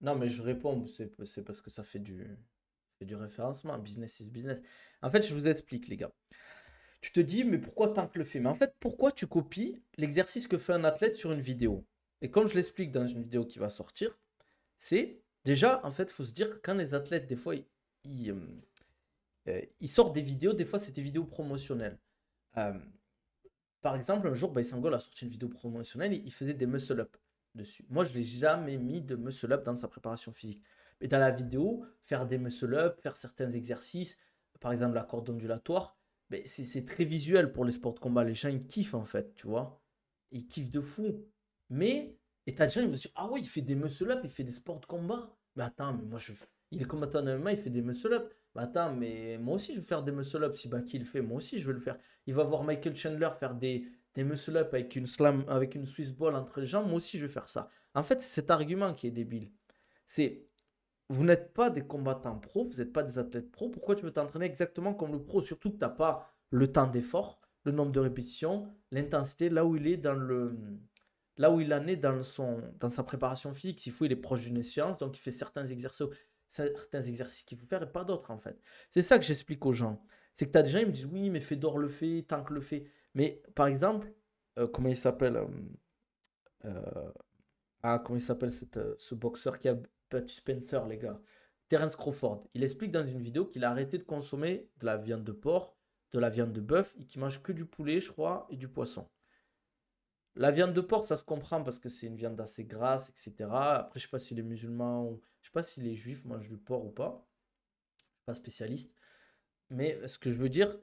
Non, mais je réponds, c'est parce que ça fait du référencement. Business is business. En fait, je vous explique, les gars. Tu te dis, mais pourquoi Tank le fait? Mais en fait, pourquoi tu copies l'exercice que fait un athlète sur une vidéo? Et comme je l'explique dans une vidéo qui va sortir, c'est déjà, en fait, il faut se dire que quand les athlètes, des fois, ils sortent des vidéos, des fois, c'est des vidéos promotionnelles. Par exemple, un jour, Baïsangol a sorti une vidéo promotionnelle, il faisait des muscle-up dessus. Moi, je ne l'ai jamais mis de muscle-up dans sa préparation physique. Mais dans la vidéo, faire des muscle-up, faire certains exercices, par exemple la corde ondulatoire, c'est très visuel pour les sports de combat. Les gens, ils kiffent en fait, tu vois. Ils kiffent de fou. Mais, et t'as des gens, ils vont se dire, ah oui, il fait des muscle-up, il fait des sports de combat. Mais attends, mais moi, il est combattant en MMA, il fait des muscle-up. Mais attends, mais moi aussi, je vais faire des muscle-up. Si Baki le fait, moi aussi, je vais le faire. Il va voir Michael Chandler faire des muscle-up avec une slam, avec une Swiss ball entre les jambes. Moi aussi, je vais faire ça. En fait, c'est cet argument qui est débile. C'est, vous n'êtes pas des combattants pro, vous n'êtes pas des athlètes pro. Pourquoi tu veux t'entraîner exactement comme le pro? Surtout que tu n'as pas le temps d'effort, le nombre de répétitions, l'intensité, là où il est là où il en est dans sa préparation physique. S'il faut, il est proche d'une échéance, donc il fait certains exercices qu'il faut faire et pas d'autres en fait. C'est ça que j'explique aux gens. C'est que tu as des gens, ils me disent oui, mais Fedor le fait, Tank le fait. Mais par exemple, comment il s'appelle comment il s'appelle ce boxeur qui a battu Spencer, les gars? Terence Crawford. Il explique dans une vidéo qu'il a arrêté de consommer de la viande de porc, de la viande de bœuf et qu'il mange que du poulet, je crois, et du poisson. La viande de porc, ça se comprend parce que c'est une viande assez grasse, etc. Après, je sais pas si les musulmans ou je sais pas si les juifs mangent du porc ou pas. Je suis pas spécialiste. Mais ce que je veux dire,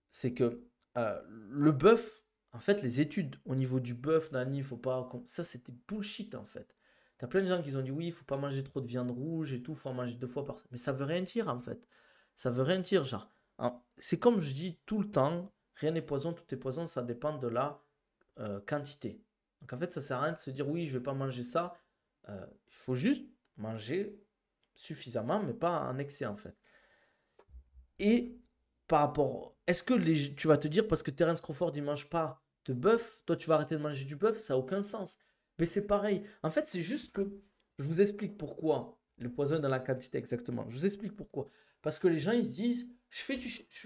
c'est que le bœuf, en fait, les études au niveau du bœuf, nani, faut pas. Ça, c'était bullshit en fait. T'as plein de gens qui ont dit oui, il faut pas manger trop de viande rouge et tout, faut en manger 2 fois par semaine. Mais ça veut rien dire en fait. Ça veut rien dire, genre. C'est comme je dis tout le temps, rien n'est poison, tout est poison, ça dépend de la quantité. Donc en fait, ça sert à rien de se dire oui, je vais pas manger ça. Il faut juste manger suffisamment, mais pas en excès en fait. Et par rapport, est-ce que tu vas te dire parce que Terence Crawford il mange pas de bœuf, toi tu vas arrêter de manger du bœuf, ça n'a aucun sens. Mais c'est pareil. En fait, c'est juste que je vous explique pourquoi le poison est dans la quantité exactement. Je vous explique pourquoi. Parce que les gens ils se disent,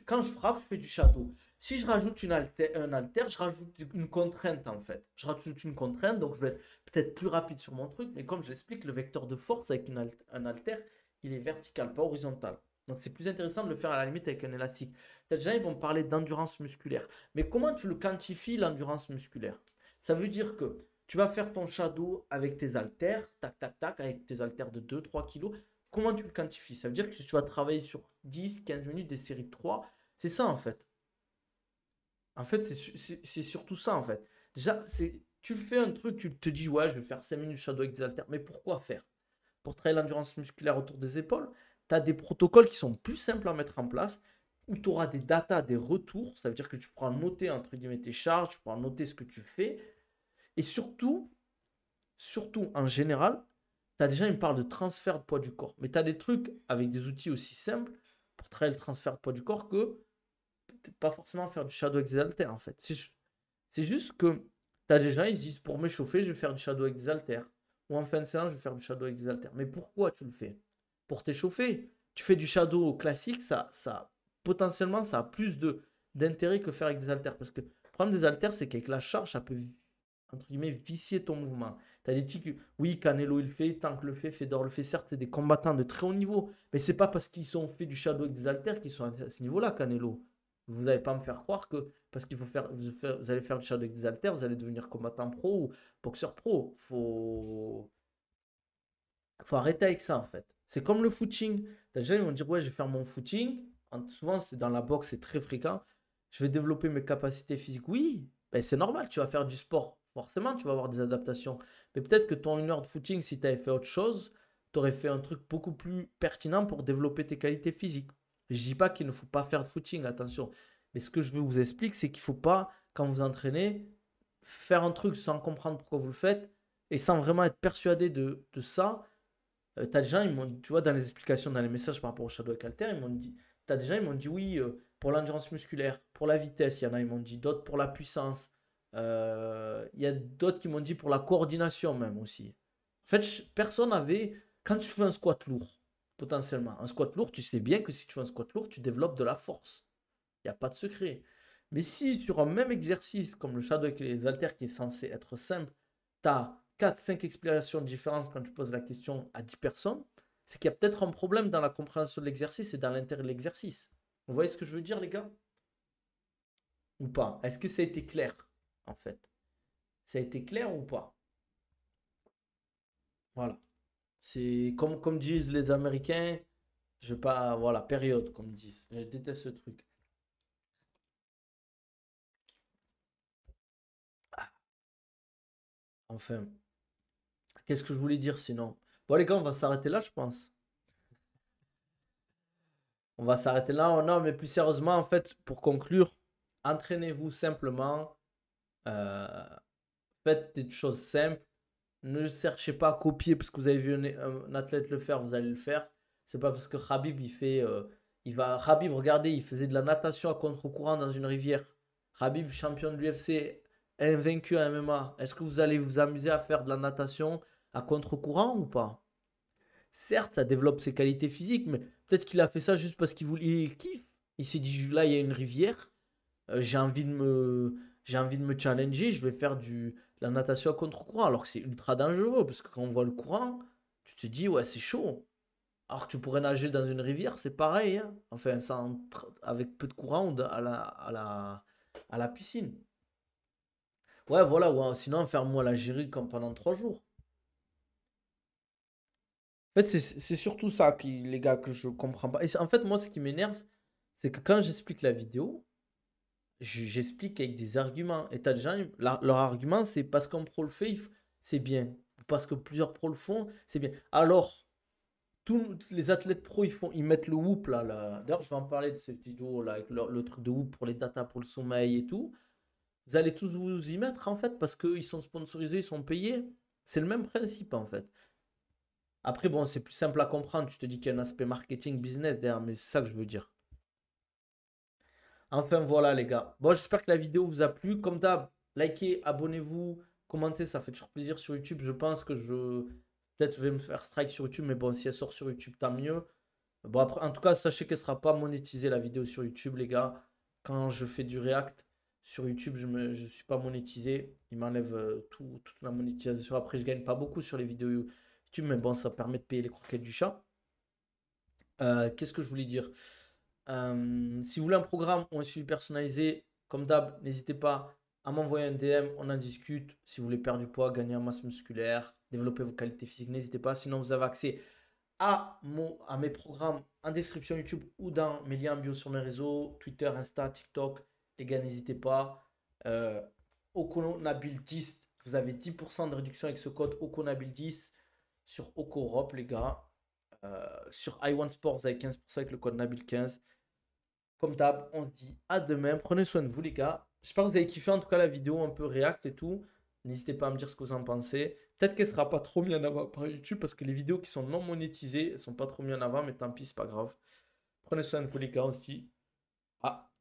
quand je frappe, je fais du shadow. Si je rajoute un haltère, je rajoute une contrainte en fait. Je rajoute une contrainte, donc je vais être peut-être plus rapide sur mon truc, mais comme je l'explique, le vecteur de force avec un haltère, il est vertical, pas horizontal. Donc c'est plus intéressant de le faire à la limite avec un élastique. Peut-être gens ils vont parler d'endurance musculaire. Mais comment tu le quantifies l'endurance musculaire? Ça veut dire que tu vas faire ton shadow avec tes haltères, tac tac tac, avec tes haltères de 2-3 kg. Comment tu le quantifies? Ça veut dire que tu vas travailler sur 10-15 minutes des séries de 3. C'est ça en fait. En fait, c'est surtout ça en fait. Déjà, tu fais un truc, tu te dis ouais, je vais faire 5 minutes de shadow avec des haltères. Mais pourquoi faire? Pour travailler l'endurance musculaire autour des épaules? Tu as des protocoles qui sont plus simples à mettre en place, où tu auras des datas, des retours. Ça veut dire que tu pourras noter, entre guillemets, tes charges, tu pourras noter ce que tu fais. Et surtout, en général, tu as des gens qui me parlent de transfert de poids du corps. Mais tu as des trucs avec des outils aussi simples pour travailler le transfert de poids du corps que pas forcément faire du shadow avec des haltères, en fait. C'est juste que tu as des gens, ils se disent, pour m'échauffer, je vais faire du shadow avec des haltères. Ou en fin de séance, je vais faire du shadow avec des haltères. Mais pourquoi tu le fais? Pour t'échauffer. Tu fais du shadow classique, potentiellement, ça a plus d'intérêt que faire avec des haltères. Parce que le problème des haltères, c'est qu'avec la charge, ça peut, entre guillemets, vicier ton mouvement. Tu as des types, oui, Canelo il le fait, Tank le fait, Fedor le fait. Certes, c'est des combattants de très haut niveau. Mais c'est pas parce qu'ils ont fait du shadow avec des haltères qu'ils sont à ce niveau-là, Canelo. Vous n'allez pas me faire croire que parce qu'il faut vous allez faire du shadow avec des haltères, vous allez devenir combattant pro ou boxeur pro. Faut arrêter avec ça, en fait. C'est comme le footing. Déjà, ils vont dire, ouais, je vais faire mon footing. souvent c'est dans la boxe, c'est très fréquent. Je vais développer mes capacités physiques. Oui, ben, c'est normal, tu vas faire du sport. Forcément, tu vas avoir des adaptations. Mais peut-être que ton 1 heure de footing, si tu avais fait autre chose, tu aurais fait un truc beaucoup plus pertinent pour développer tes qualités physiques. Je dis pas qu'il ne faut pas faire de footing, attention. Mais ce que je veux vous expliquer, c'est qu'il ne faut pas, quand vous entraînez, faire un truc sans comprendre pourquoi vous le faites et sans vraiment être persuadé de ça. T'as des gens, tu vois, dans les explications, dans les messages par rapport au Shadow Halter, t'as des gens, ils m'ont dit oui, pour l'endurance musculaire, pour la vitesse, il y en a, ils m'ont dit d'autres pour la puissance. Il y a d'autres qui m'ont dit pour la coordination même aussi. En fait, personne n'avait, quand tu fais un squat lourd, potentiellement, un squat lourd, tu sais bien que si tu fais un squat lourd, tu développes de la force. Il n'y a pas de secret. Mais si sur un même exercice, comme le Shadow avec les haltères qui est censé être simple, tu as 4-5 explications différentes quand tu poses la question à 10 personnes, c'est qu'il y a peut-être un problème dans la compréhension de l'exercice et dans l'intérêt de l'exercice. Vous voyez ce que je veux dire, les gars? Ou pas? Est-ce que ça a été clair, en fait? Ça a été clair ou pas? Voilà. C'est comme disent les Américains, je vais pas... Voilà, période, comme ils disent. Je déteste ce truc. Enfin, qu'est-ce que je voulais dire sinon? Bon les gars, on va s'arrêter là, je pense. On va s'arrêter là. Non, mais plus sérieusement, en fait, pour conclure, entraînez-vous simplement. Faites des choses simples. Ne cherchez pas à copier parce que vous avez vu un athlète le faire, vous allez le faire. C'est pas parce que Khabib, Khabib, regardez, il faisait de la natation à contre-courant dans une rivière. Khabib, champion de l'UFC, invaincu à MMA. Est-ce que vous allez vous amuser à faire de la natation à contre-courant ou pas? Certes, ça développe ses qualités physiques, mais peut-être qu'il a fait ça juste parce il kiffe. Il s'est dit, là, il y a une rivière, j'ai envie de me challenger, je vais faire de la natation à contre-courant. Alors que c'est ultra dangereux, parce que quand on voit le courant, tu te dis, ouais, c'est chaud. Alors que tu pourrais nager dans une rivière, c'est pareil, hein. Enfin, avec peu de courant ou à la piscine. Ouais, voilà, ouais. Sinon, faire-moi l'Algérie comme pendant 3 jours. En fait, c'est surtout ça, les gars, que je comprends pas. Et en fait, moi, ce qui m'énerve, c'est que quand j'explique la vidéo, j'explique avec des arguments. Et t'as des gens, leur argument, c'est parce qu'un pro le fait, c'est bien. Parce que plusieurs pros le font, c'est bien. Alors, tous les athlètes pros, ils mettent le whoop là. D'ailleurs, je vais en parler de cette vidéo là, avec le truc de whoop pour les data, pour le sommeil et tout. Vous allez tous vous y mettre en fait, parce qu'ils sont sponsorisés, ils sont payés. C'est le même principe en fait. Après, bon, c'est plus simple à comprendre. Tu te dis qu'il y a un aspect marketing, business derrière, mais c'est ça que je veux dire. Enfin, voilà, les gars. Bon, j'espère que la vidéo vous a plu. Comme d'hab, likez, abonnez-vous, commentez, ça fait toujours plaisir sur YouTube. Je pense que peut-être je vais me faire strike sur YouTube, mais bon, si elle sort sur YouTube, tant mieux. Bon, après, en tout cas, sachez qu'elle ne sera pas monétisée, la vidéo sur YouTube, les gars. Quand je fais du React sur YouTube, je ne suis pas monétisé. Il m'enlève toute la monétisation. Après, je ne gagne pas beaucoup sur les vidéos YouTube, mais bon, ça permet de payer les croquettes du chat. Qu'est-ce que je voulais dire? Si vous voulez un programme ou un suivi personnalisé, comme d'hab, n'hésitez pas à m'envoyer un DM, on en discute. Si vous voulez perdre du poids, gagner en masse musculaire, développer vos qualités physiques, n'hésitez pas. Sinon, vous avez accès à mes programmes en description YouTube ou dans mes liens en bio sur mes réseaux, Twitter, Insta, TikTok. Les gars, n'hésitez pas. OkoNabil10, vous avez 10% de réduction avec ce code OkoNabil10 sur Oko Europe, les gars. Sur iOne Sports, vous avez 15% avec le code Nabil15. Comme d'hab, on se dit à demain. Prenez soin de vous, les gars. J'espère que vous avez kiffé en tout cas la vidéo un peu React et tout. N'hésitez pas à me dire ce que vous en pensez. Peut-être qu'elle ne sera pas trop mise en avant par YouTube parce que les vidéos qui sont non monétisées, elles ne sont pas trop mises en avant, mais tant pis, c'est pas grave. Prenez soin de vous, les gars. On se dit à